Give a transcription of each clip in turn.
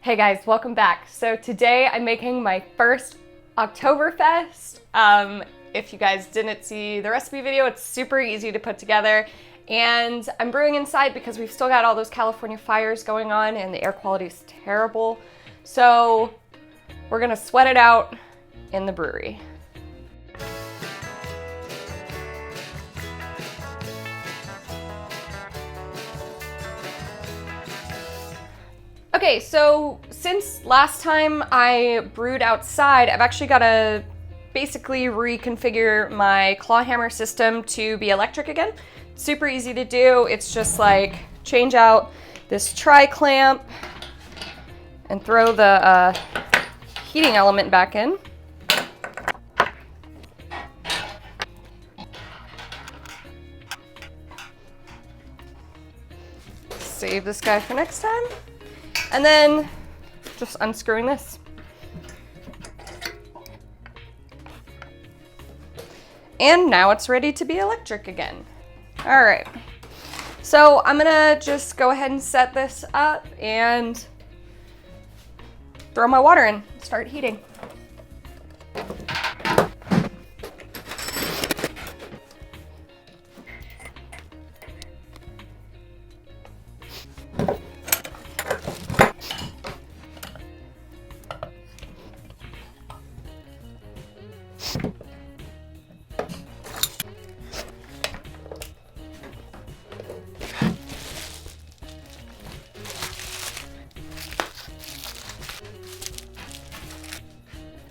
Hey guys, welcome back. So today I'm making my first Oktoberfest. If you guys didn't see the recipe video, it's super easy to put together. And I'm brewing inside because we've still got all those California fires going on and the air quality is terrible. So we're gonna sweat it out in the brewery. Okay, so since last time I brewed outside, I've actually got to basically reconfigure my claw hammer system to be electric again. Super easy to do. It's just like change out this tri-clamp and throw the heating element back in. Save this guy for next time. And then just unscrewing this. And now it's ready to be electric again. All right, so I'm gonna just go ahead and set this up and throw my water in, start heating.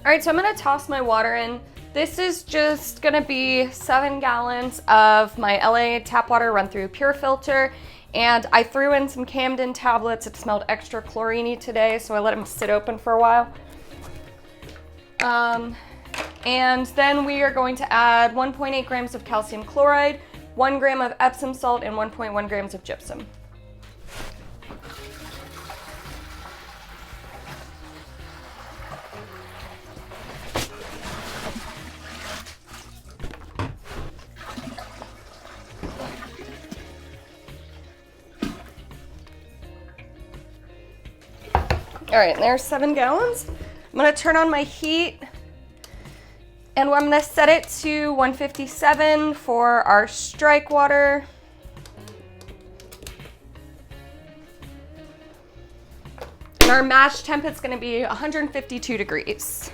All right, so I'm gonna toss my water in. This is just gonna be 7 gallons of my LA tap water run through pure filter. And I threw in some Camden tablets. It smelled extra chlorine-y today, so I let them sit open for a while. And then we are going to add 1.8 grams of calcium chloride, 1 gram of Epsom salt, and 1.1 grams of gypsum. All right, there's 7 gallons. I'm gonna turn on my heat and I'm gonna set it to 157 for our strike water. And our mash temp is gonna be 152 degrees.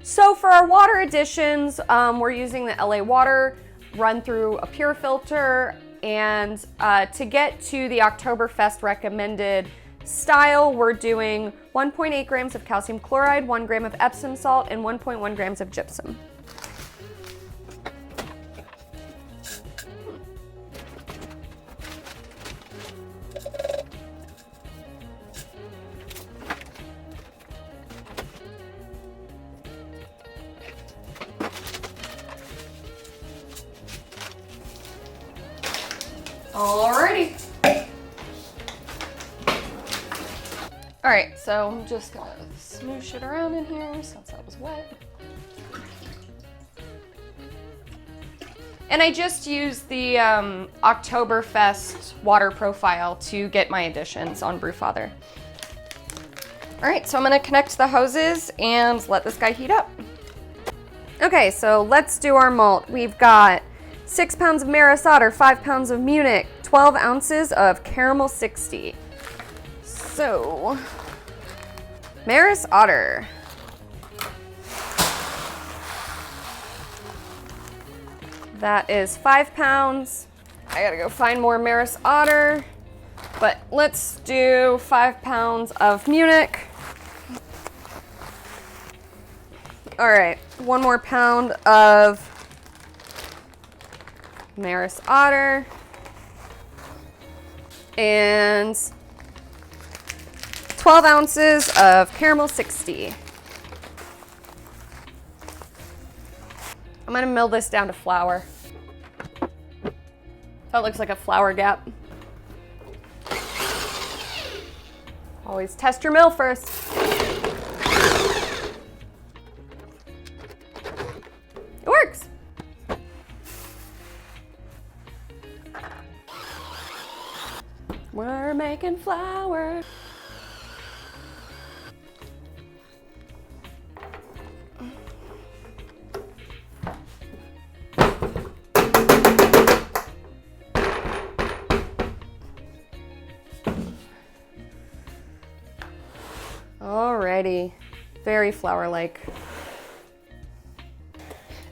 So for our water additions, we're using the LA water run through a pure filter. And to get to the Oktoberfest recommended style, we're doing 1.8 grams of calcium chloride, 1 gram of Epsom salt, and 1.1 grams of gypsum. Alrighty. All right, so I'm just gonna smoosh it around in here since that was wet. And I just used the Oktoberfest water profile to get my additions on Brewfather. All right, so I'm gonna connect the hoses and let this guy heat up. Okay, so let's do our malt. We've got 6 pounds of Maerzen Otter, 5 pounds of Munich, 12 ounces of Caramel 60. So, Maerzen Otter. That is 5 pounds. I gotta go find more Maerzen Otter, but let's do 5 pounds of Munich. All right, 1 more pound of Maerzen Otter. And 12 ounces of Caramel 60. I'm gonna mill this down to flour. That looks like a flour gap. Always test your mill first. It works. We're making flour. Alrighty, very flour-like.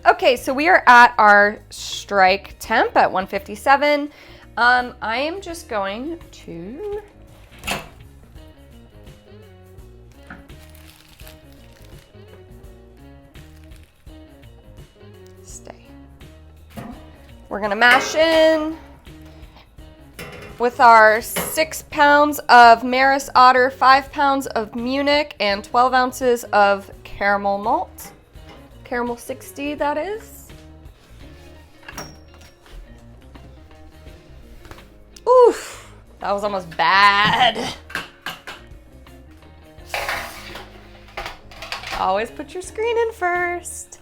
Okay, so we are at our strike temp at 157. I am just going to stay. We're gonna mash in with our 6 pounds of Maerzen Otter, 5 pounds of Munich, and 12 ounces of caramel malt. Caramel 60, that is. Oof, that was almost bad. Always put your screen in first.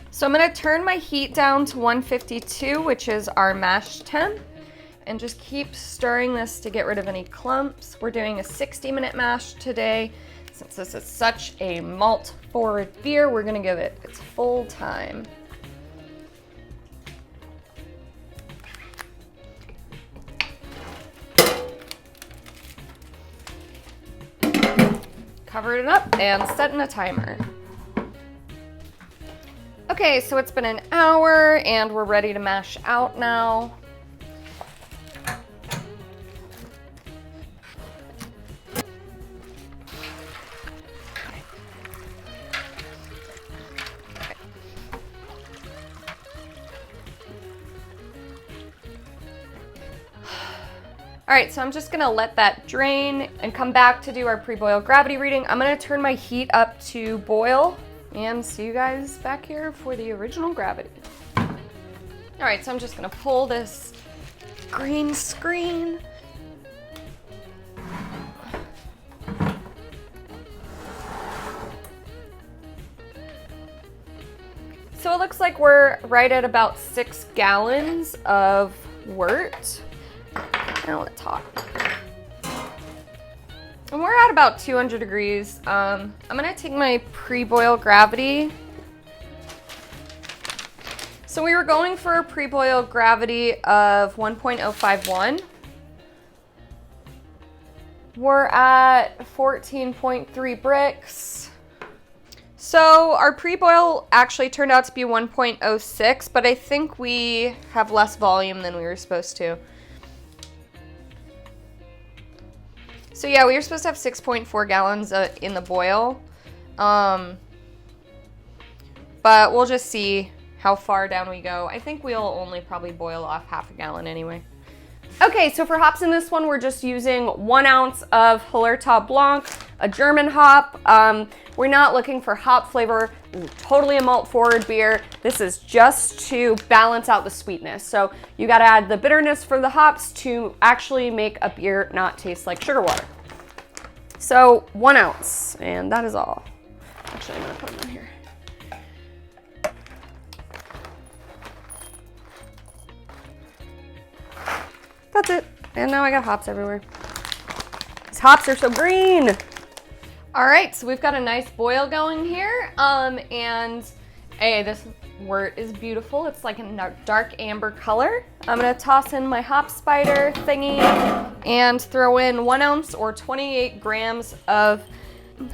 So I'm gonna turn my heat down to 152, which is our mash temp, and just keep stirring this to get rid of any clumps. We're doing a 60-minute mash today. Since this is such a malt-forward beer, we're gonna give it its full time. Cover it up and set in a timer. Okay, so it's been an hour and we're ready to mash out now. All right, so I'm just gonna let that drain and come back to do our pre-boil gravity reading. I'm gonna turn my heat up to boil and see you guys back here for the original gravity. All right, so I'm just gonna pull this green screen. So it looks like we're right at about 6 gallons of wort. Now let's talk. And we're at about 200 degrees. I'm gonna take my pre-boil gravity. So we were going for a pre-boil gravity of 1.051. We're at 14.3 bricks. So our pre-boil actually turned out to be 1.06, but I think we have less volume than we were supposed to. So yeah, we were supposed to have 6.4 gallons in the boil, but we'll just see how far down we go. I think we'll only probably boil off half a gallon anyway. Okay, so for hops in this one, we're just using 1 ounce of Hallertau Blanc, a German hop. We're not looking for hop flavor, totally a malt forward beer. This is just to balance out the sweetness. So you gotta add the bitterness for the hops to actually make a beer not taste like sugar water. So 1 ounce, and that is all. Actually, I'm gonna put them in here. That's it. And now I got hops everywhere. These hops are so green. All right, so we've got a nice boil going here. And hey, this wort is beautiful. It's like a dark amber color. I'm gonna toss in my hop spider thingy and throw in 1 ounce or 28 grams of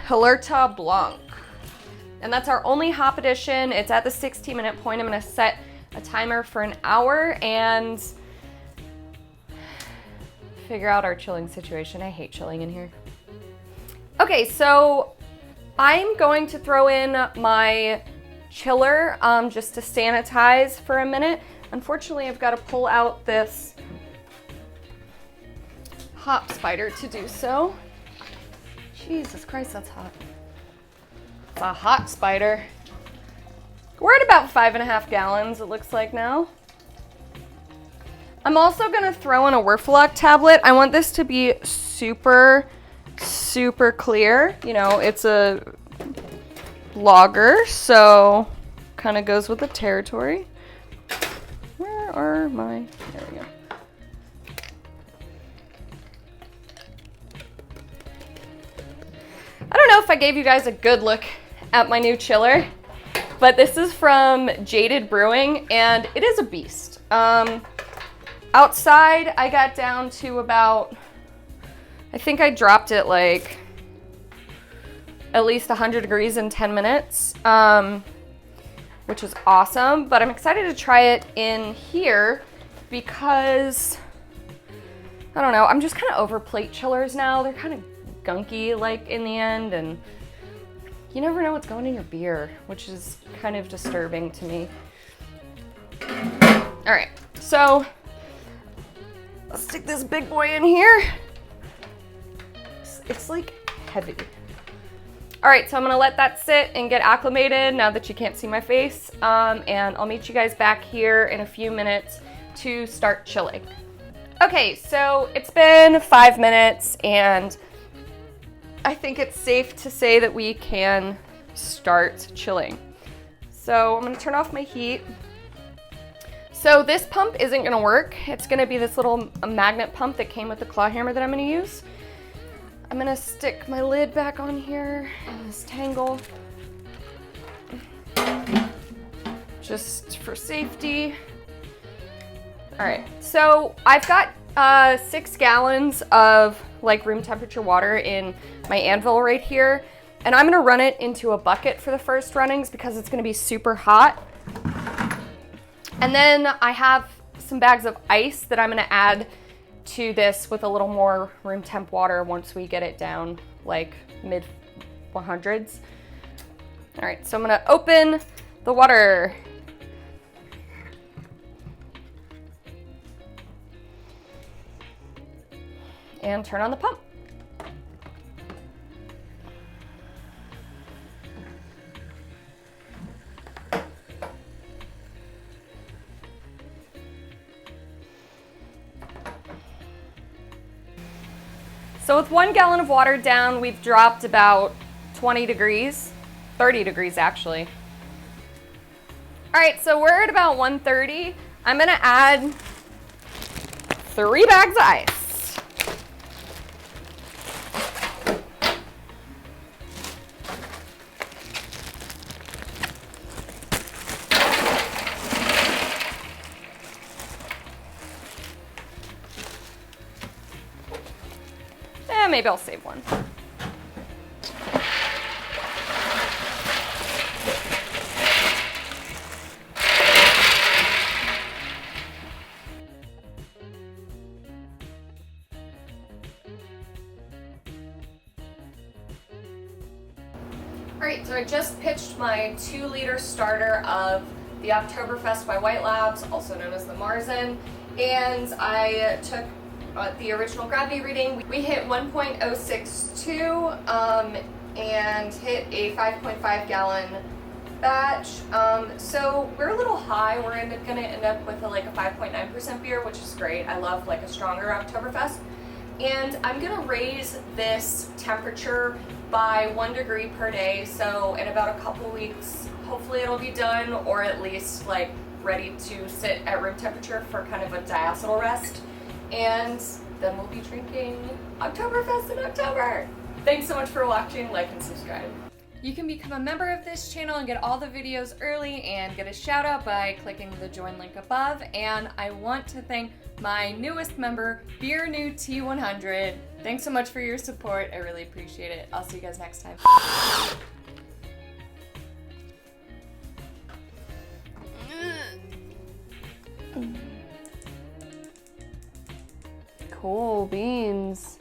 Hallertau Blanc. And that's our only hop addition. It's at the 16-minute point. I'm gonna set a timer for an hour and figure out our chilling situation. I hate chilling in here. Okay, so I'm going to throw in my chiller just to sanitize for a minute. Unfortunately, I've got to pull out this hop spider to do so. Jesus Christ, that's hot. It's a hot spider. We're at about 5.5 gallons, it looks like now. I'm also gonna throw in a Werfelock tablet. I want this to be super, super clear. You know, it's a lager, so kind of goes with the territory. Where are my, there we go. I don't know if I gave you guys a good look at my new chiller, but this is from Jaded Brewing, and it is a beast. Outside, I got down to about, I think I dropped it like at least 100 degrees in 10 minutes, which is awesome. But I'm excited to try it in here because, I don't know, I'm just kind of over plate chillers now. They're kind of gunky like in the end, and you never know what's going in your beer, which is kind of disturbing to me. All right, so let's stick this big boy in here. It's like heavy. All right, so I'm gonna let that sit and get acclimated now that you can't see my face, and I'll meet you guys back here in a few minutes to start chilling. Okay, so it's been 5 minutes, and I think it's safe to say that we can start chilling. So I'm gonna turn off my heat. So this pump isn't gonna work. It's gonna be this little magnet pump that came with the claw hammer that I'm gonna use. I'm gonna stick my lid back on here in this tangle, just for safety. All right, so I've got 6 gallons of like room temperature water in my anvil right here, and I'm gonna run it into a bucket for the first runnings because it's gonna be super hot. And then I have some bags of ice that I'm gonna add to this with a little more room temp water once we get it down like mid 100s. All right, so I'm gonna open the water. And turn on the pump. So with 1 gallon of water down, we've dropped about 20 degrees, 30 degrees actually. All right, so we're at about 130. I'm gonna add 3 bags of ice. Maybe I'll save one. All right, so I just pitched my 2-liter starter of the Oktoberfest by White Labs, also known as the Maerzen, and I took the original gravity reading. We hit 1.062 and hit a 5.5 gallon batch. So we're a little high. We're gonna end up with like a 5.9% beer, which is great. I love like a stronger Oktoberfest. And I'm gonna raise this temperature by 1 degree per day. So in about a couple weeks, hopefully it'll be done, or at least like ready to sit at room temperature for kind of a diacetyl rest. And then we'll be drinking Oktoberfest in October. Thanks so much for watching, like and subscribe. You can become a member of this channel and get all the videos early and get a shout out by clicking the join link above. And I want to thank my newest member, Beer New T100. Thanks so much for your support. I really appreciate it. I'll see you guys next time. Cool beans.